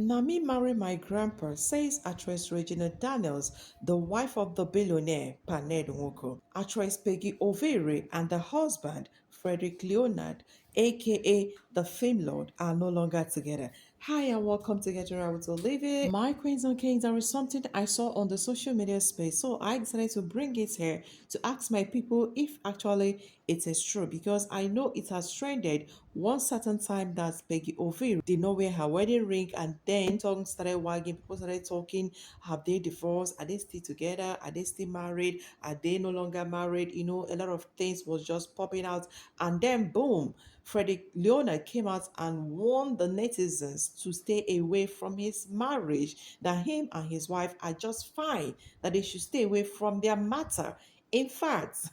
Nami married my grandpa, says actress Regina Daniels, the wife of the billionaire Paned Nwoko. Actress Peggy Ovire and her husband, Frederick Leonard, aka the Fame Lord, are no longer together. Hi and welcome to Get Your Hour to Live It. My queens and kings, there is something I saw on the social media space, so I decided to bring it here to ask my people if actually it is true because I know it has trended one certain time that Peggy Ovire did not wear her wedding ring, and then tongue started wagging. People started talking. Have they divorced? Are they still together? Are they still married? Are they no longer married? You know, a lot of things was just popping out, and then boom, Frederick Leonard came out and warned the netizens to stay away from his marriage, that him and his wife are just fine, that they should stay away from their matter. In fact,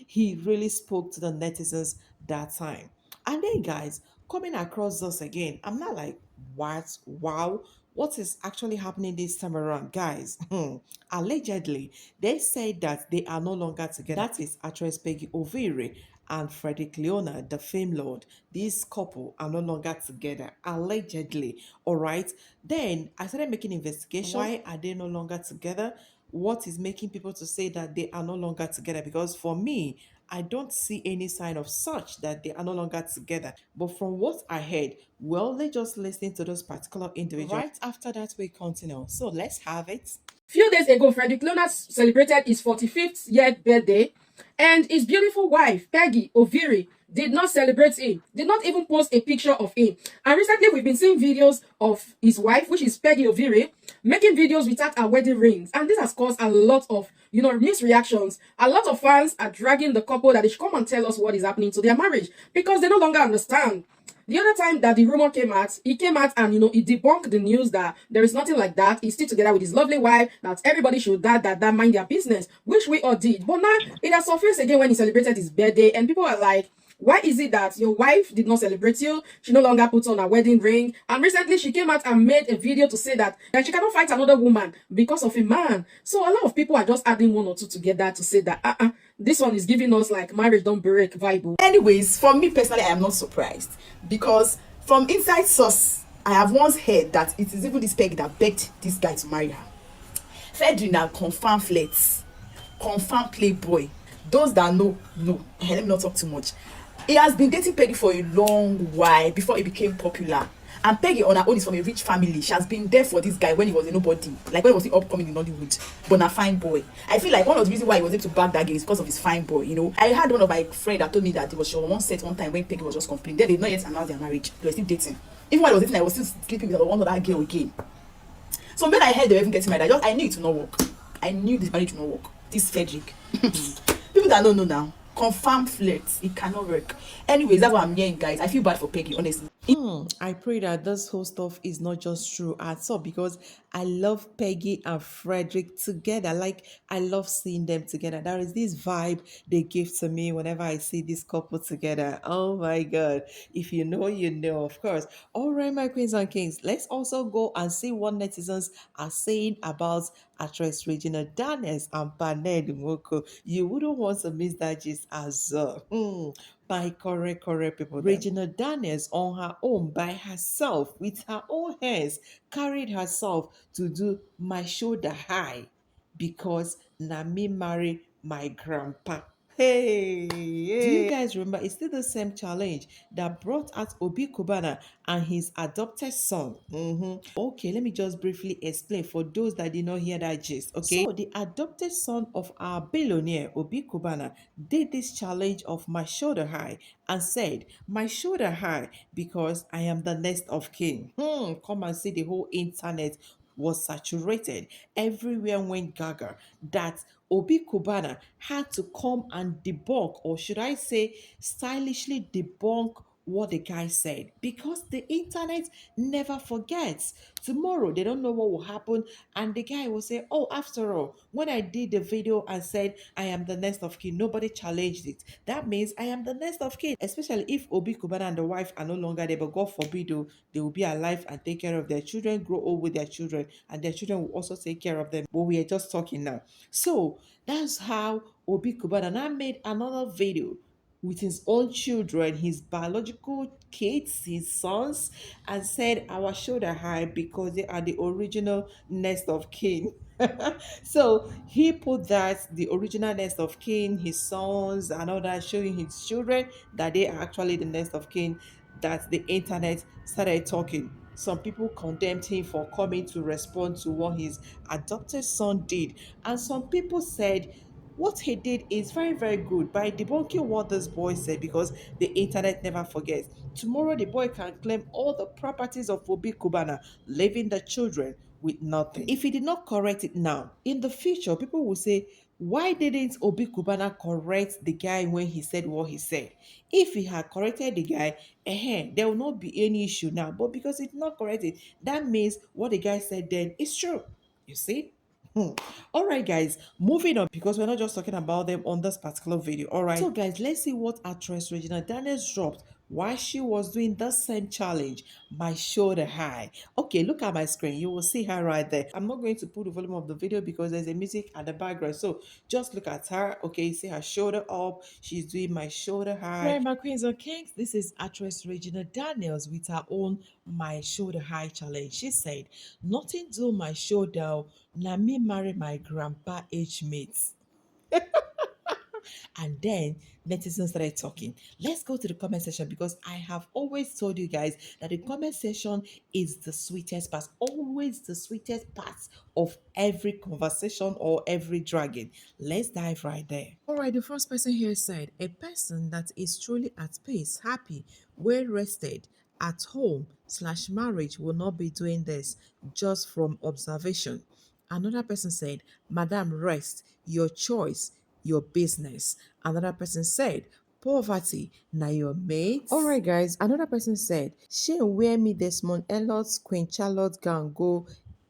he really spoke to the netizens that time. And then, guys, coming across this again, I'm not like, what? Wow. What is actually happening this time around, guys? Allegedly, they say that they are no longer together. That is actress Peggy Ovire and Frederick Leonard, the fame lord. This couple are no longer together, allegedly. All right. Then I started making investigation. Why are they no longer together? What is making people to say that they are no longer together? Because for me, I don't see any sign of such that they are no longer together. But from what I heard, well, let's just listen to those particular individuals. Right after that, we continue. So let's have it. Few days ago, Frederick Leonard celebrated his 45th year birthday, and his beautiful wife, Peggy Ovire, did not celebrate him, did not even post a picture of him. And recently, we've been seeing videos of his wife, which is Peggy Ovire, making videos without her wedding rings. And this has caused a lot of, misreactions. A lot of fans are dragging the couple that they should come and tell us what is happening to their marriage because they no longer understand. The other time that the rumor came out, he came out and he debunked the news that there is nothing like that. He's still together with his lovely wife, that everybody should that mind their business, which we all did. But now it has surfaced again when he celebrated his birthday, and people are like, why is it that your wife did not celebrate you? She no longer puts on her wedding ring. And recently she came out and made a video to say that she cannot fight another woman because of a man. So a lot of people are just adding one or two together to say that this one is giving us like marriage don't break vibe. Anyways, for me personally, I am not surprised because from inside source, I have once heard that it is even this Peg that begged this guy to marry her. Ferdinand confirm flirts, confirm playboy. Those that know. Let me not talk too much. He has been dating Peggy for a long while before he became popular. And Peggy on her own is from a rich family. She has been there for this guy when he was a nobody, like when he was the upcoming in Hollywood, but a fine boy. I feel like one of the reasons why he was able to back that guy is because of his fine boy. I had one of my friends that told me that it was on one set one time when Peggy was just complaining. Then they not yet announced their marriage. They were still dating. Even while I was dating, I was still sleeping with one other girl again. So when I heard they were even getting married, I knew it would not work. I knew this marriage would not work. This Frederick. People that don't know now, confirm flirts. It cannot work. Anyways, that's what I'm hearing, guys. I feel bad for Peggy, honestly. I pray that this whole stuff is not just true at all because I love Peggy and Frederick together. Like, I love seeing them together. There is this vibe they give to me whenever I see this couple together. Oh my God. If you know, you know, of course. All right, my queens and kings, let's also go and see what netizens are saying about actress Regina Daniels and Paned Nwoko. You wouldn't want to miss that gist as by correct people. Regina Daniels on her own by herself with her own hands carried herself to do my shoulder high because Nami married my grandpa. Hey, do you guys remember? It's still the same challenge that brought out Obi Kubana and his adopted son. Okay, let me just briefly explain for those that did not hear that gist. Okay, so the adopted son of our billionaire Obi Kubana did this challenge of my shoulder high and said, "My shoulder high because I am the next of kin." Come and see the whole internet was saturated. Everywhere went gaga that Obi Kubana had to come and debunk, or should I say, stylishly debunk what the guy said because the internet never forgets. Tomorrow they don't know what will happen, and the guy will say, "Oh, after all, when I did the video and said I am the next of kin, nobody challenged it. That means I am the next of kin." Especially if Obi Kubana and the wife are no longer there, but God forbid, oh, they will be alive and take care of their children, grow old with their children, and their children will also take care of them. But we are just talking now. So that's how Obi Kubana now made another video with his own children, his biological kids, his sons, and said our shoulder high because they are the original nest of kin. So he put that the original nest of kin, his sons, and all that, showing his children that they are actually the nest of kin, that the internet started talking. Some people condemned him for coming to respond to what his adopted son did. And some people said what he did is very, very good by debunking what this boy said, because the internet never forgets. Tomorrow, the boy can claim all the properties of Obi Kubana, leaving the children with nothing. If he did not correct it now, in the future, people will say, why didn't Obi Kubana correct the guy when he said what he said? If he had corrected the guy, there will not be any issue now. But because it's not corrected, that means what the guy said then is true. You see? All right, guys, moving on, because we're not just talking about them on this particular video. All right. So, guys, let's see what actress Regina Daniels dropped while she was doing the same challenge, my shoulder high. Okay, look at my screen. You will see her right there. I'm not going to put the volume of the video because there's a music at the background. So just look at her. Okay, see her shoulder up. She's doing my shoulder high. Right, my queens and kings. This is actress Regina Daniels with her own my shoulder high challenge. She said, "Nothing do my shoulder. Na me marry my grandpa age mates." And then netizens started talking. Let's go to the comment section, because I have always told you guys that the comment section is the sweetest part, always the sweetest part of every conversation or every dragging. Let's dive right there. All right, the first person here said, a person that is truly at peace, happy, well rested, at home slash marriage will not be doing this just from observation. Another person said, Madam, rest, your choice, your business. Another person said, poverty, na your mate. All right, guys. Another person said, she wear me Desmond Elliot's Queen Charlotte gown go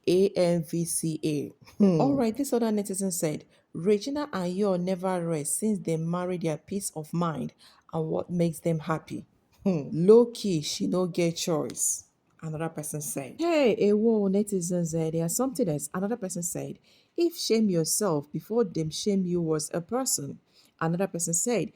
AMVCA. All right, this other netizen said, Regina and Yo never rest since they marry their peace of mind and what makes them happy. Low key, she no get choice. Another person said, hey, whoa, netizens, there's something else. Another person said, if shame yourself before them shame you was a person. Another person said,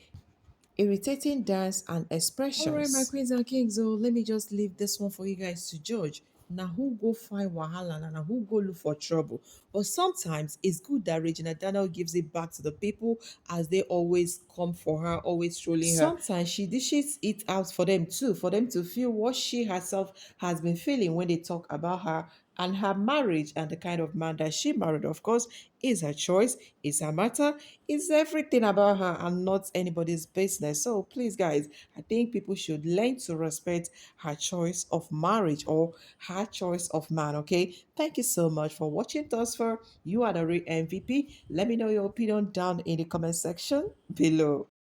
irritating dance and expressions. All right, my queens and kings, so let me just leave this one for you guys to judge. Now, who go find wahala and who go look for trouble? But sometimes it's good that Regina Daniel gives it back to the people, as they always come for her, always trolling her. Sometimes she dishes it out for them too, for them to feel what she herself has been feeling when they talk about her and her marriage and the kind of man that she married. Of course, is her choice, is her matter, is everything about her and not anybody's business. So please, guys, I think people should learn to respect her choice of marriage or her choice of man. Okay, thank you so much for watching thus far. You are the real MVP. Let me know your opinion down in the comment section below.